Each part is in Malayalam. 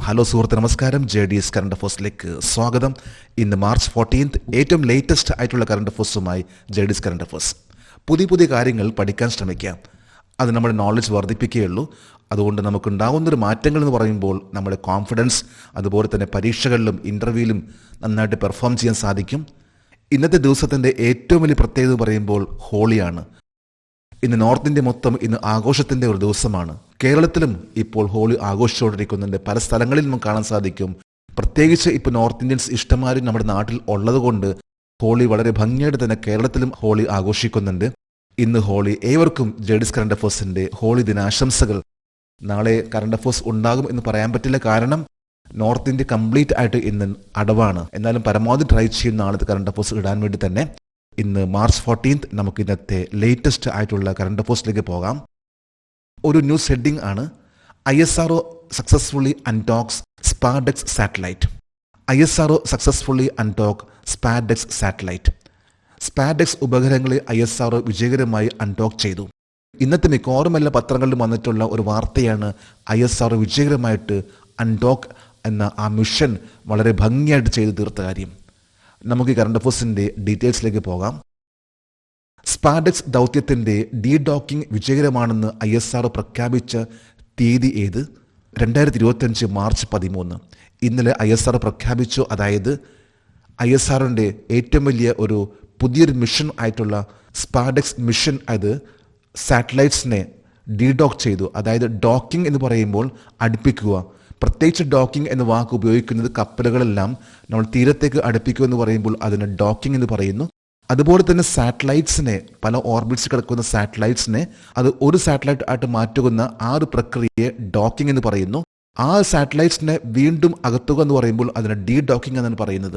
ഹലോ സുഹൃത്ത്, നമസ്കാരം. JDS കറണ്ട് അഫേഴ്സിലേക്ക് സ്വാഗതം. ഇന്ന് മാർച്ച് 14 ഏറ്റവും ലേറ്റസ്റ്റ് ആയിട്ടുള്ള കറണ്ട് അഫേഴ്സുമായി JDS കറണ്ട് അഫേഴ്സ്. പുതിയ കാര്യങ്ങൾ പഠിക്കാൻ ശ്രമിക്കാം. അത് നമ്മുടെ നോളജ് വർദ്ധിപ്പിക്കുകയുള്ളൂ. അതുകൊണ്ട് നമുക്കുണ്ടാകുന്നൊരു മാറ്റങ്ങൾ എന്ന് പറയുമ്പോൾ നമ്മുടെ കോൺഫിഡൻസ്, അതുപോലെ തന്നെ പരീക്ഷകളിലും ഇൻ്റർവ്യൂവിലും നന്നായിട്ട് പെർഫോം ചെയ്യാൻ സാധിക്കും. ഇന്നത്തെ ദിവസത്തിൻ്റെ ഏറ്റവും വലിയ പ്രത്യേകത പറയുമ്പോൾ ഹോളിയാണ്. ഇന്ന് നോർത്ത് ഇന്ത്യ മൊത്തം ഇന്ന് ആഘോഷത്തിൻ്റെ ഒരു ദിവസമാണ്. കേരളത്തിലും ഇപ്പോൾ ഹോളി ആഘോഷിച്ചുകൊണ്ടിരിക്കുന്നുണ്ട്. പല സ്ഥലങ്ങളിൽ നിന്നും കാണാൻ സാധിക്കും. പ്രത്യേകിച്ച് ഇപ്പോൾ നോർത്ത് ഇന്ത്യൻസ് ഇഷ്ടംമാരും നമ്മുടെ നാട്ടിൽ ഉള്ളതുകൊണ്ട് ഹോളി വളരെ ഭംഗിയായിട്ട് തന്നെ കേരളത്തിലും ഹോളി ആഘോഷിക്കുന്നുണ്ട്. ഇന്ന് ഹോളി. ഏവർക്കും JDS കറണ്ട് അഫേഴ്സിൻ്റെ ഹോളി ദിനാശംസകൾ. നാളെ കറണ്ട് അഫേഴ്സ് ഉണ്ടാകും എന്ന് പറയാൻ പറ്റില്ല, കാരണം നോർത്ത് ഇന്ത്യ കംപ്ലീറ്റ് ആയിട്ട് ഇന്ന് അടവാണ്. എന്നാലും പരമാവധി ട്രൈ ചെയ്യും നാളത്തെ കറണ്ട് അഫേഴ്സ് ഇടാൻ വേണ്ടി തന്നെ. ഇന്ന് മാർച്ച് 14 നമുക്ക് ഇന്നത്തെ ലേറ്റസ്റ്റ് ആയിട്ടുള്ള കറണ്ട് അഫേഴ്സിലേക്ക് പോകാം. ഒരു ന്യൂസ് ഹെഡിംഗ് ആണ്: ISRO successfully undocks SpaDeX satellite. ISRO successfully undock SpaDeX satellite. SpaDeX ഉപഗ്രഹങ്ങളെ ISRO വിജയകരമായി അൺഡോക്ക് ചെയ്തു. ഇന്നത്തെ മിക്കവാറും എല്ലാ പത്രങ്ങളിലും വന്നിട്ടുള്ള ഒരു വാർത്തയാണ് ISRO വിജയകരമായിട്ട് അൺഡോക്ക് എന്ന ആ മിഷൻ വളരെ ഭംഗിയായിട്ട് ചെയ്തു തീർത്ത കാര്യം. നമുക്ക് ഈ കറണ്ട് അഫേഴ്സിൻ്റെ ഡീറ്റെയിൽസിലേക്ക് പോകാം. സ്പാർഡെക്സ് ദൗത്യത്തിൻ്റെ ഡീഡോക്കിംഗ് വിജയകരമാണെന്ന് ISRO പ്രഖ്യാപിച്ച തീയതി ഏത്? 2025 മാർച്ച് 13. ഇന്നലെ ISRO പ്രഖ്യാപിച്ചു. അതായത് ISROൻ്റെ ഏറ്റവും വലിയ ഒരു പുതിയൊരു മിഷൻ ആയിട്ടുള്ള സ്പാർഡെക്സ് മിഷൻ അത് സാറ്റലൈറ്റ്സിനെ ഡീഡോക്ക് ചെയ്തു. അതായത് ഡോക്കിംഗ് എന്ന് പറയുമ്പോൾ അടുപ്പിക്കുക. പ്രത്യേകിച്ച് ഡോക്കിംഗ് എന്ന വാക്ക് ഉപയോഗിക്കുന്നത് കപ്പലുകളെല്ലാം നമ്മൾ തീരത്തേക്ക് അടുപ്പിക്കുക എന്ന് പറയുമ്പോൾ അതിന് ഡോക്കിംഗ് എന്ന് പറയുന്നു. അതുപോലെ തന്നെ സാറ്റലൈറ്റ്സിനെ, പല ഓർബിറ്റ്സ് കിടക്കുന്ന സാറ്റലൈറ്റ്സിനെ അത് ഒരു സാറ്റലൈറ്റ് ആയിട്ട് മാറ്റുന്ന ആ ഒരു പ്രക്രിയയെ ഡോക്കിംഗ് എന്ന് പറയുന്നു. ആ സാറ്റലൈറ്റ്സിനെ വീണ്ടും അകത്തുക എന്ന് പറയുമ്പോൾ അതിന് ഡീ ഡോക്കിംഗ് എന്നാണ് പറയുന്നത്.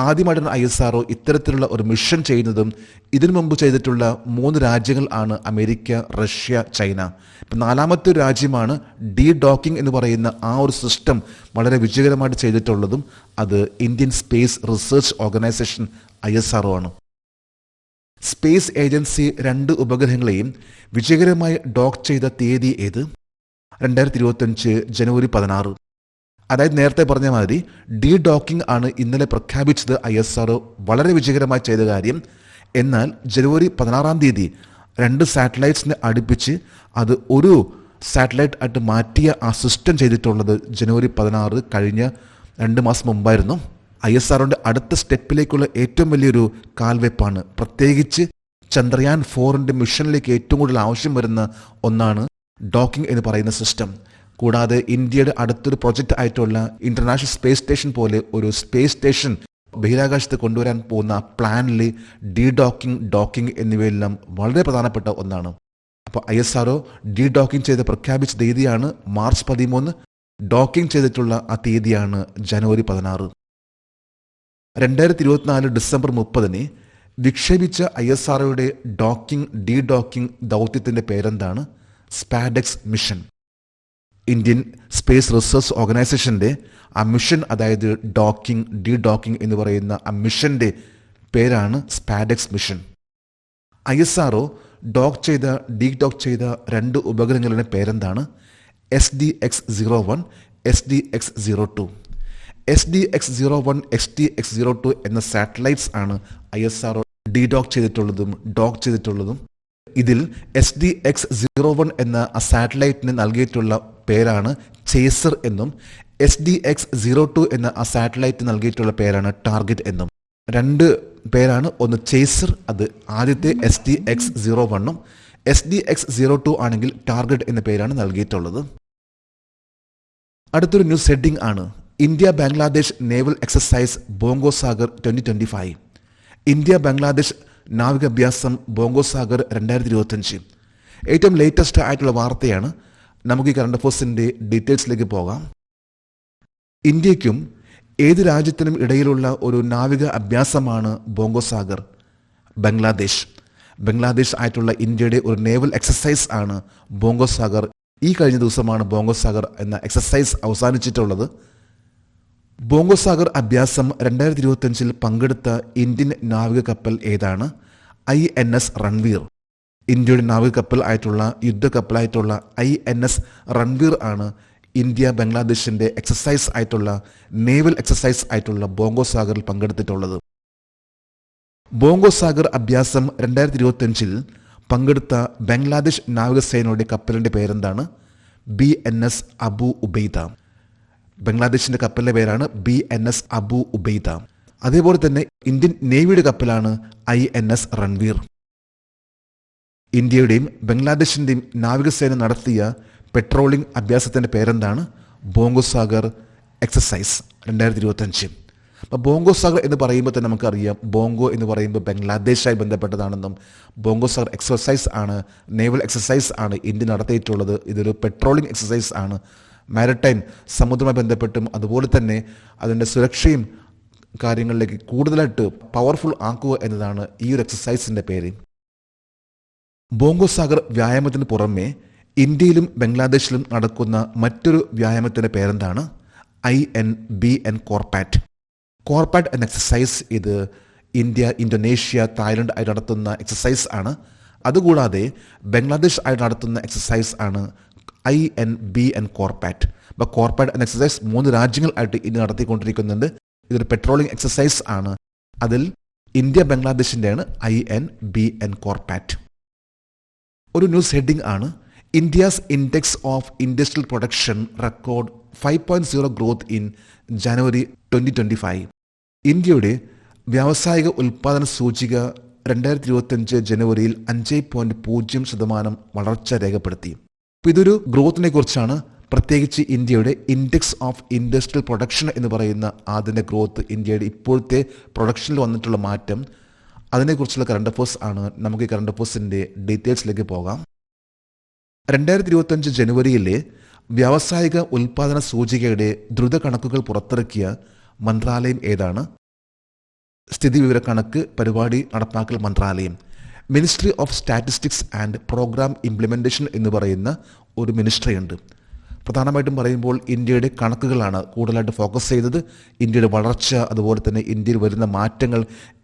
ആദ്യമായിട്ടാണ് ISRO ഇത്തരത്തിലുള്ള ഒരു മിഷൻ ചെയ്യുന്നതും. ഇതിനു മുമ്പ് ചെയ്തിട്ടുള്ള 3 രാജ്യങ്ങൾ ആണ് അമേരിക്ക, റഷ്യ, ചൈന. ഇപ്പം 4ാമത്തെ രാജ്യമാണ് ഡീ ഡോക്കിംഗ് എന്ന് പറയുന്ന ആ ഒരു സിസ്റ്റം വളരെ വിജയകരമായിട്ട് ചെയ്തിട്ടുള്ളതും. അത് Indian space research organisation ISRO ആണ്. സ്പേസ് ഏജൻസി 2 ഉപഗ്രഹങ്ങളെയും വിജയകരമായി ഡോക്ക് ചെയ്ത തീയതി ഏത്? 2025 ജനുവരി 16. അതായത് നേരത്തെ പറഞ്ഞ മാതിരി ഡീ ഡോക്കിംഗ് ആണ് ഇന്നലെ പ്രഖ്യാപിച്ചത് ISRO. വളരെ വിജയകരമായി ചെയ്ത കാര്യം. എന്നാൽ ജനുവരി 16 2 സാറ്റലൈറ്റ്സിനെ അടുപ്പിച്ച് അത് ഒരു സാറ്റലൈറ്റ് ആയിട്ട് മാറ്റിയ ആ സിസ്റ്റം ചെയ്തിട്ടുള്ളത് ജനുവരി 16, കഴിഞ്ഞ 2 മാസം മുമ്പായിരുന്നു. ISROൻ്റെ അടുത്ത സ്റ്റെപ്പിലേക്കുള്ള ഏറ്റവും വലിയൊരു കാൽവെപ്പാണ്. പ്രത്യേകിച്ച് ചന്ദ്രയാൻ 4ൻ്റെ മിഷനിലേക്ക് ഏറ്റവും കൂടുതൽ ആവശ്യം വരുന്ന ഒന്നാണ് ഡോക്കിംഗ് എന്ന് പറയുന്ന സിസ്റ്റം. കൂടാതെ ഇന്ത്യയുടെ അടുത്തൊരു പ്രൊജക്റ്റ് ആയിട്ടുള്ള ഇന്റർനാഷണൽ സ്പേസ് സ്റ്റേഷൻ പോലെ ഒരു സ്പേസ് സ്റ്റേഷൻ ബഹിരാകാശത്ത് കൊണ്ടുവരാൻ പോകുന്ന പ്ലാനിൽ ഡീ ഡോക്കിംഗ്, ഡോക്കിംഗ് എന്നിവയെല്ലാം വളരെ പ്രധാനപ്പെട്ട ഒന്നാണ്. അപ്പോൾ ISRO ഡീ ഡോക്കിംഗ് ചെയ്ത് പ്രഖ്യാപിച്ച തീയതിയാണ് മാർച്ച് 13. ഡോക്കിംഗ് ചെയ്തിട്ടുള്ള ആ തീയതിയാണ് ജനുവരി 16. 2024 ഡിസംബർ 30 വിക്ഷേപിച്ച ISROയുടെ ഡോക്കിംഗ്, ഡീ ഡോക്കിംഗ് ദൗത്യത്തിൻ്റെ പേരെന്താണ്? സ്പാർഡെക്സ് മിഷൻ. ഇന്ത്യൻ സ്പേസ് റിസർച്ച് ഓർഗനൈസേഷൻ്റെ ആ മിഷൻ, അതായത് ഡോക്കിംഗ്, ഡീ ഡോക്കിംഗ് എന്ന് പറയുന്ന ആ മിഷൻ്റെ പേരാണ് സ്പാർഡെക്സ് മിഷൻ. ISRO ഡോക്ക് ചെയ്ത, ഡീ ഡോക്ക് ചെയ്ത 2 ഉപഗ്രഹങ്ങളുടെ പേരെന്താണ്? SDX-01, SDX-02. SDX-01, SDX-02 എന്ന സാറ്റലൈറ്റ്സ് ആണ് ISRO ഡീ ഡോക്ക് ചെയ്തിട്ടുള്ളതും ഡോക്ക് ചെയ്തിട്ടുള്ളതും. ഇതിൽ SDX-01 എന്ന ആ സാറ്റലൈറ്റിന് നൽകിയിട്ടുള്ള പേരാണ് ചേസർ എന്നും SDX-02 എന്ന ആ സാറ്റലൈറ്റ് നൽകിയിട്ടുള്ള പേരാണ് ടാർഗറ്റ് എന്നും. 2 പേരാണ്. ഒന്ന് ചേസർ, അത് ആദ്യത്തെ SDX-01, SDX-02 ആണെങ്കിൽ ടാർഗറ്റ് എന്ന പേരാണ് നൽകിയിട്ടുള്ളത്. അടുത്തൊരു ന്യൂസ് ഹെഡിംഗ് ആണ്: India Bangladesh naval exercise Bongo Sagar 2025. India Bangladesh നാവികാഭ്യാസം ബോംഗോ സാഗർ 2025 ഏറ്റവും ലേറ്റസ്റ്റ് ആയിട്ടുള്ള വാർത്തയാണ്. നമുക്ക് ഈ കറണ്ട് അഫേഴ്സിൻ്റെ ഡീറ്റെയിൽസിലേക്ക് പോകാം. ഇന്ത്യക്കും ഏത് രാജ്യത്തിനും ഇടയിലുള്ള ഒരു നാവിക അഭ്യാസമാണ് ബോംഗോ സാഗർ. ബംഗ്ലാദേശ് ആയിട്ടുള്ള ഇന്ത്യയുടെ ഒരു നേവൽ എക്സസൈസ് ആണ് ബോംഗോ സാഗർ. ഈ കഴിഞ്ഞ ദിവസമാണ് ബോംഗോ സാഗർ എന്ന എക്സസൈസ് അവസാനിച്ചിട്ടുള്ളത്. ബോംഗോ സാഗർ അഭ്യാസം 2025 പങ്കെടുത്ത ഇന്ത്യൻ നാവിക കപ്പൽ ഏതാണ്? INS റൺവീർ. ഇന്ത്യയുടെ നാവിക കപ്പൽ ആയിട്ടുള്ള യുദ്ധക്കപ്പലായിട്ടുള്ള INS റൺവീർ ആണ് ഇന്ത്യ ബംഗ്ലാദേശിൻ്റെ എക്സസൈസ് ആയിട്ടുള്ള നേവൽ എക്സസൈസ് ആയിട്ടുള്ള ബോംഗോ സാഗറിൽ പങ്കെടുത്തിട്ടുള്ളത്. ബോംഗോ സാഗർ അഭ്യാസം 2025 പങ്കെടുത്ത ബംഗ്ലാദേശ് നാവികസേനയുടെ കപ്പലിൻ്റെ പേരെന്താണ്? BNS അബു ഉബൈദ. ബംഗ്ലാദേശിൻ്റെ കപ്പലിൻ്റെ പേരാണ് BNS അബു ഉബൈദ. അതേപോലെ തന്നെ ഇന്ത്യൻ നേവിയുടെ കപ്പലാണ് INS റൺവീർ. ഇന്ത്യയുടെയും ബംഗ്ലാദേശിൻ്റെയും നാവികസേന നടത്തിയ പെട്രോളിംഗ് അഭ്യാസത്തിൻ്റെ പേരെന്താണ്? ബോംഗോ സാഗർ എക്സസൈസ് 2025. അപ്പോൾ ബോംഗോ സാഗർ എന്ന് പറയുമ്പോൾ തന്നെ നമുക്കറിയാം, ബോംഗോ എന്ന് പറയുമ്പോൾ ബംഗ്ലാദേശായി ബന്ധപ്പെട്ടതാണെന്നും ബോംഗോ സാഗർ എക്സസൈസ് ആണ്, നേവൽ എക്സസൈസ് ആണ് ഇന്ത്യ നടത്തിയിട്ടുള്ളത്. ഇതൊരു പെട്രോളിംഗ് എക്സസൈസ് ആണ്. മാരിടൈം സമുദ്രവുമായി ബന്ധപ്പെട്ടും അതുപോലെ തന്നെ അതിൻ്റെ സുരക്ഷയും കാര്യങ്ങളിലേക്ക് കൂടുതലായിട്ട് പവർഫുൾ ആക്കുക എന്നതാണ് ഈ ഒരു എക്സസൈസിൻ്റെ പേര്. ബോംഗോ സാഗർ വ്യായാമത്തിന് പുറമെ ഇന്ത്യയിലും ബംഗ്ലാദേശിലും നടക്കുന്ന മറ്റൊരു വ്യായാമത്തിൻ്റെ പേരെന്താണ്? INBN കോർപാറ്റ്. കോർപാറ്റ് എന്ന എക്സസൈസ് ഇത് ഇന്ത്യ, ഇന്തോനേഷ്യ, തായ്ലൻഡ് ആയി നടത്തുന്ന എക്സസൈസ് ആണ്. അതുകൂടാതെ ബംഗ്ലാദേശ് ആയി നടത്തുന്ന എക്സസൈസ് ആണ് INBN കോർപാറ്റ്. അപ്പോൾ കോർപാറ്റ് എന്ന എക്സസൈസ് 3 രാജ്യങ്ങളായിട്ട് ഇന്ത്യ നടത്തിക്കൊണ്ടിരിക്കുന്നുണ്ട്. ഇതൊരു പെട്രോളിംഗ് എക്സസൈസ് ആണ്. അതിൽ ഇന്ത്യ ബംഗ്ലാദേശിൻ്റെയാണ് INBN കോർപാറ്റ്. ഒരു ന്യൂസ് ഹെഡിംഗ് ആണ്, India's index of industrial production record 5.0 growth in January 2025. ഇന്ത്യയുടെ വ്യാവസായിക ഉൽപ്പാദന സൂചിക 2025 ജനുവരിയിൽ 5.0% വളർച്ച രേഖപ്പെടുത്തി. അപ്പോൾ ഇതൊരു ഗ്രോത്തിനെ കുറിച്ചാണ്, പ്രത്യേകിച്ച് ഇന്ത്യയുടെ ഇൻഡെക്സ് ഓഫ് ഇൻഡസ്ട്രിയൽ പ്രൊഡക്ഷൻ എന്ന് പറയുന്ന അതിൻ്റെ ഗ്രോത്ത്, ഇന്ത്യയുടെ ഇപ്പോഴത്തെ പ്രൊഡക്ഷനിൽ വന്നിട്ടുള്ള മാറ്റം, അതിനെക്കുറിച്ചുള്ള കറണ്ട് അഫേഴ്സ് ആണ്. നമുക്ക് ഈ കറണ്ട് അഫേഴ്സിൻ്റെ ഡീറ്റെയിൽസിലേക്ക് പോകാം. 2025 ജനുവരിയിലെ വ്യാവസായിക ഉൽപ്പാദന സൂചികയുടെ ദ്രുത കണക്കുകൾ പുറത്തിറക്കിയ മന്ത്രാലയം ഏതാണ്? സ്ഥിതിവിവരക്കണക്ക് പരിപാടി നടപ്പാക്കൽ മന്ത്രാലയം. Ministry of statistics and programme implementation എന്ന് പറയുന്ന ഒരു മിനിസ്ട്രി ഉണ്ട്. പ്രധാനമായിട്ടും പറയുമ്പോൾ ഇന്ത്യയുടെ കണക്കുകളാണ് കൂടുതലായിട്ട് ഫോക്കസ് ചെയ്തത്. ഇന്ത്യയുടെ വളർച്ച, അതുപോലെ തന്നെ ഇന്ത്യയിൽ വരുന്ന മാറ്റങ്ങൾ,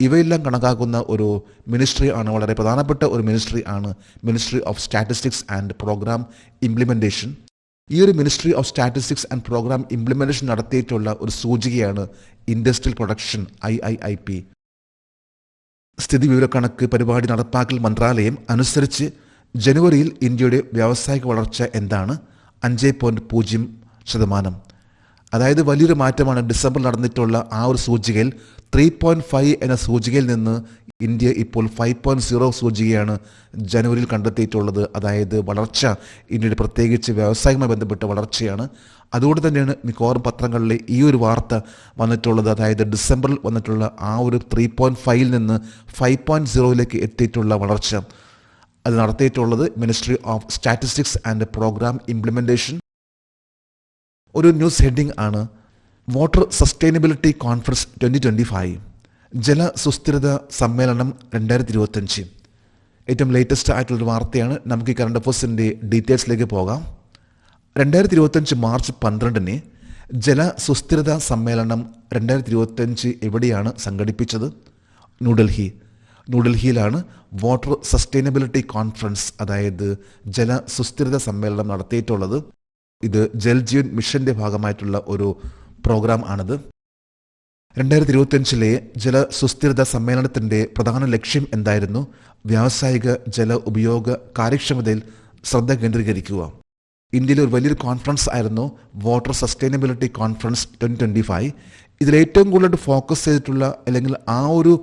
ഇവയെല്ലാം കണക്കാക്കുന്ന ഒരു മിനിസ്ട്രി ആണ്. വളരെ പ്രധാനപ്പെട്ട ഒരു മിനിസ്ട്രി ആണ് ministry of statistics and programme implementation. ഈ ഒരു ministry of statistics and programme implementation നടത്തിയിട്ടുള്ള ഒരു സൂചികയാണ് ഇൻഡസ്ട്രിയൽ പ്രൊഡക്ഷൻ, IIIP. സ്ഥിതിവിവരക്കണക്ക് പരിപാടി നടപ്പാക്കൽ മന്ത്രാലയം അനുസരിച്ച് ജനുവരിയിൽ ഇന്ത്യയുടെ വ്യാവസായിക വളർച്ച എന്താണ്? 5.0%. അതായത് വലിയൊരു മാറ്റമാണ്. ഡിസംബർ നടന്നിട്ടുള്ള ആ ഒരു സൂചികയിൽ 3.5 എന്ന സൂചികയിൽ നിന്ന് ഇന്ത്യ ഇപ്പോൾ 5.0 സൂചികയാണ് ജനുവരിയിൽ കണ്ടെത്തിയിട്ടുള്ളത്. അതായത് വളർച്ച ഇന്ത്യയുടെ പ്രത്യേകിച്ച് വ്യവസായവുമായി ബന്ധപ്പെട്ട വളർച്ചയാണ്. അതുകൊണ്ട് തന്നെയാണ് മിക്കവാറും പത്രങ്ങളിൽ ഈ ഒരു വാർത്ത വന്നിട്ടുള്ളത്. അതായത് ഡിസംബറിൽ വന്നിട്ടുള്ള ആ ഒരു 3.5ൽ നിന്ന് 5.0യിലേക്ക് എത്തിയിട്ടുള്ള വളർച്ച അത് നടത്തിയിട്ടുള്ളത് ministry of statistics and programme implementation. ഒരു ന്യൂസ് ഹെഡിംഗ് ആണ്, വാട്ടർ സസ്റ്റൈനബിലിറ്റി കോൺഫറൻസ് 2025, ജല സുസ്ഥിരത സമ്മേളനം 2025. ഏറ്റവും ലേറ്റസ്റ്റ് ആയിട്ടുള്ളൊരു വാർത്തയാണ്. നമുക്ക് ഈ കറണ്ട് അഫേഴ്സിൻ്റെ ഡീറ്റെയിൽസിലേക്ക് പോകാം. 2025 മാർച്ച് 12 ജല സുസ്ഥിരത സമ്മേളനം 2025 എവിടെയാണ് സംഘടിപ്പിച്ചത്? ന്യൂഡൽഹിയിലാണ് വാട്ടർ സസ്റ്റൈനബിലിറ്റി കോൺഫറൻസ്, അതായത് ജല സുസ്ഥിരത സമ്മേളനം നടത്തിയിട്ടുള്ളത്. ഇത് ജൽ ജീവൻ മിഷന്റെ ഭാഗമായിട്ടുള്ള ഒരു പ്രോഗ്രാം ആണിത്. 2025 ജല സുസ്ഥിരത സമ്മേളനത്തിൻ്റെ പ്രധാന ലക്ഷ്യം എന്തായിരുന്നു? വ്യാവസായിക ജല ഉപയോഗ കാര്യക്ഷമതയിൽ ശ്രദ്ധ കേന്ദ്രീകരിക്കുക. ഇന്ത്യയിലെ ഒരു വലിയൊരു കോൺഫറൻസ് ആയിരുന്നു വാട്ടർ സസ്റ്റൈനബിലിറ്റി കോൺഫറൻസ് 2025. ഇതിലേറ്റവും കൂടുതലായിട്ട് ഫോക്കസ് ചെയ്തിട്ടുള്ള, അല്ലെങ്കിൽ ആ ഒരു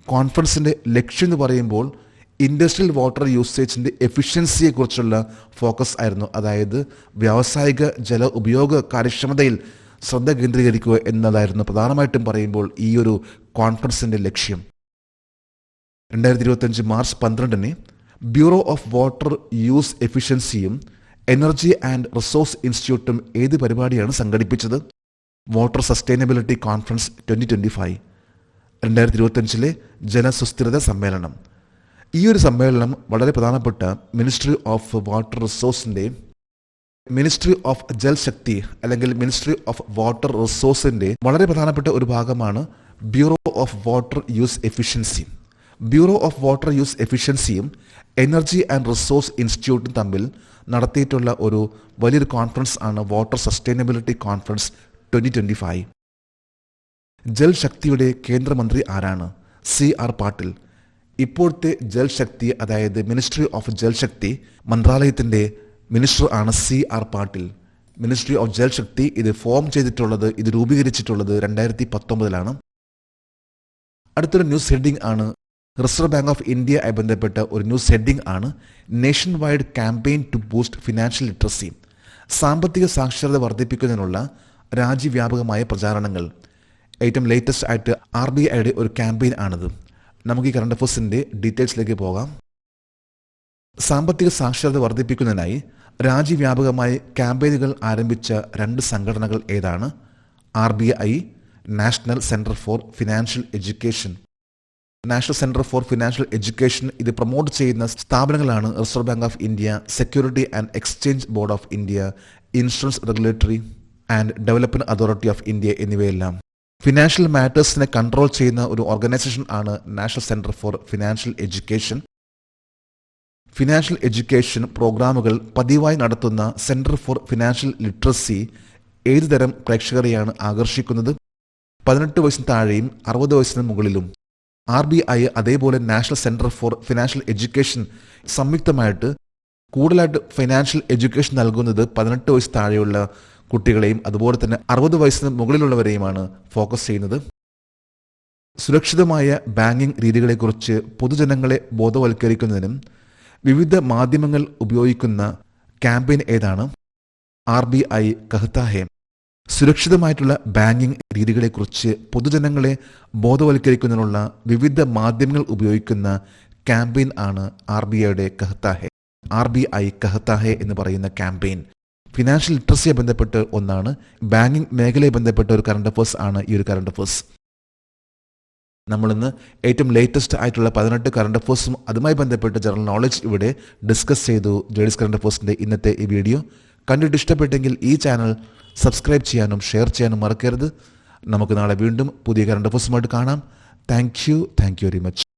കോൺഫറൻസിൻ്റെ ലക്ഷ്യം എന്ന് പറയുമ്പോൾ ഇൻഡസ്ട്രിയൽ വാട്ടർ യൂസേജിൻ്റെ എഫിഷ്യൻസിയെക്കുറിച്ചുള്ള ഫോക്കസ് ആയിരുന്നു. അതായത് വ്യാവസായിക ജല ഉപയോഗ കാര്യക്ഷമതയിൽ ശ്രദ്ധ കേന്ദ്രീകരിക്കുക എന്നതായിരുന്നു പ്രധാനമായിട്ടും പറയുമ്പോൾ ഈ ഒരു കോൺഫറൻസിൻ്റെ ലക്ഷ്യം. 2025 March 12 bureau of water use എഫിഷ്യൻസിയും എനർജി ആൻഡ് റിസോഴ്സ് ഇൻസ്റ്റിറ്റ്യൂട്ടും ഏത് പരിപാടിയാണ് സംഘടിപ്പിച്ചത്? വാട്ടർ സസ്റ്റൈനബിലിറ്റി കോൺഫറൻസ് 2025, 2025 ജലസുസ്ഥിരത സമ്മേളനം. ഈ ഒരു സമ്മേളനം വളരെ പ്രധാനപ്പെട്ട മിനിസ്ട്രി ഓഫ് വാട്ടർ റിസോഴ്സിൻ്റെ, മിനിസ്ട്രി ഓഫ് ജൽ ശക്തി അല്ലെങ്കിൽ മിനിസ്ട്രി ഓഫ് വാട്ടർ റിസോഴ്സിൻ്റെ വളരെ പ്രധാനപ്പെട്ട ഒരു ഭാഗമാണ് bureau of water use efficiency. Bureau of water use എഫിഷ്യൻസിയും എനർജി ആൻഡ് റിസോഴ്സ് ഇൻസ്റ്റിറ്റ്യൂട്ടും തമ്മിൽ നടത്തിയിട്ടുള്ള ഒരു വലിയൊരു കോൺഫറൻസ് ആണ് വാട്ടർ സസ്റ്റൈനബിലിറ്റി കോൺഫറൻസ് 2025. ജൽ ശക്തിയുടെ കേന്ദ്രമന്ത്രി ആരാണ്? CR പാട്ടീൽ. ഇപ്പോഴത്തെ ജൽ ശക്തി, അതായത് മിനിസ്ട്രി ഓഫ് ജൽ ശക്തി മന്ത്രാലയത്തിന്റെ മിനിസ്റ്റർ ആണ് CR Patil. Ministry of Jal Shakti ഇത് രൂപീകരിച്ചിട്ടുള്ളത് 2019 അടുത്തൊരു ന്യൂസ് ഹെഡിംഗ് ആണ്, റിസർവ് ബാങ്ക് ഓഫ് ഇന്ത്യയുമായി ബന്ധപ്പെട്ട ഒരു ന്യൂസ് ഹെഡിംഗ് ആണ്, nationwide campaign to boost financial literacy. സാമ്പത്തിക സാക്ഷരത വർദ്ധിപ്പിക്കുന്നതിനുള്ള രാജ്യവ്യാപകമായ പ്രചാരണങ്ങൾ. ഏറ്റവും ലേറ്റസ്റ്റ് ആയിട്ട് RBIയുടെ ഒരു ക്യാമ്പയിൻ ആണിത്. നമുക്ക് ഈ കറണ്ട് അഫയേഴ്സിന്റെ ഡീറ്റെയിൽസിലേക്ക് പോകാം. സാമ്പത്തിക സാക്ഷരത വർദ്ധിപ്പിക്കുന്നതിനായി രാജ്യവ്യാപകമായി ക്യാമ്പയിനുകൾ ആരംഭിച്ച 2 സംഘടനകൾ ഏതാണ്? RBI, national centre for financial education. National centre for financial education ഇത് പ്രൊമോട്ട് ചെയ്യുന്ന സ്ഥാപനങ്ങളാണ് reserve bank of India, security and exchange board of India, insurance regulatory and development authority of India എന്നിവയെല്ലാം. ഫിനാൻഷ്യൽ മാറ്റേഴ്സിനെ കൺട്രോൾ ചെയ്യുന്ന ഒരു ഓർഗനൈസേഷൻ ആണ് national centre for financial education. Financial education പ്രോഗ്രാമുകൾ പതിവായി നടത്തുന്ന സെന്റർ ഫോർ ഫിനാൻഷ്യൽ ലിറ്ററസി ഏതുതരം പ്രേക്ഷകരെയാണ് ആകർഷിക്കുന്നത്? 18 വയസ്സിന് താഴെയും 60 വയസ്സിന് മുകളിലും. RBI അതേപോലെ national centre for financial education സംയുക്തമായിട്ട് കൂടുതലായിട്ട് ഫിനാൻഷ്യൽ എഡ്യൂക്കേഷൻ നൽകുന്നത് 18 വയസ്സ് താഴെയുള്ള കുട്ടികളെയും അതുപോലെ തന്നെ 60 വയസ്സിന് മുകളിലുള്ളവരെയുമാണ് ഫോക്കസ് ചെയ്യുന്നത്. സുരക്ഷിതമായ ബാങ്കിംഗ് രീതികളെക്കുറിച്ച് പൊതുജനങ്ങളെ ബോധവൽക്കരിക്കുന്നതിനും വിവിധ മാധ്യമങ്ങൾ ഉപയോഗിക്കുന്ന ക്യാമ്പയിൻ ഏതാണ്? RBI കഹ്താ ഹേ. സുരക്ഷിതമായിട്ടുള്ള ബാങ്കിംഗ് രീതികളെക്കുറിച്ച് പൊതുജനങ്ങളെ ബോധവൽക്കരിക്കുന്നതിനുള്ള വിവിധ മാധ്യമങ്ങൾ ഉപയോഗിക്കുന്ന ക്യാമ്പയിൻ ആണ് RBIയുടെ കഹ്താ ഹേ. RBI കഹ്താ ഹേ എന്ന് പറയുന്ന ക്യാമ്പയിൻ ഫിനാൻഷ്യൽ ലിറ്ററസിയെ ബന്ധപ്പെട്ട് ഒന്നാണ്. ബാങ്കിംഗ് മേഖലയെ ബന്ധപ്പെട്ട ഒരു കറണ്ട് അഫയേഴ്സ് ആണ് ഈ ഒരു കറണ്ട് അഫയേഴ്സ്. നമ്മളിന്ന് ഏറ്റവും ലേറ്റസ്റ്റ് ആയിട്ടുള്ള 18 കറണ്ട് അഫയേഴ്സും അതുമായി ബന്ധപ്പെട്ട ജനറൽ നോളജ് ഇവിടെ ഡിസ്കസ് ചെയ്തു. ജേഡീസ് കറണ്ട് അഫയേഴ്സിന്റെ ഇന്നത്തെ ഈ വീഡിയോ കണ്ടിട്ട് ഇഷ്ടപ്പെട്ടെങ്കിൽ ഈ ചാനൽ സബ്സ്ക്രൈബ് ചെയ്യാനും ഷെയർ ചെയ്യാനും മറക്കരുത്. നമുക്ക് നാളെ വീണ്ടും പുതിയ കറണ്ട് അഫയേഴ്സുമായിട്ട് കാണാം. Thank you very much.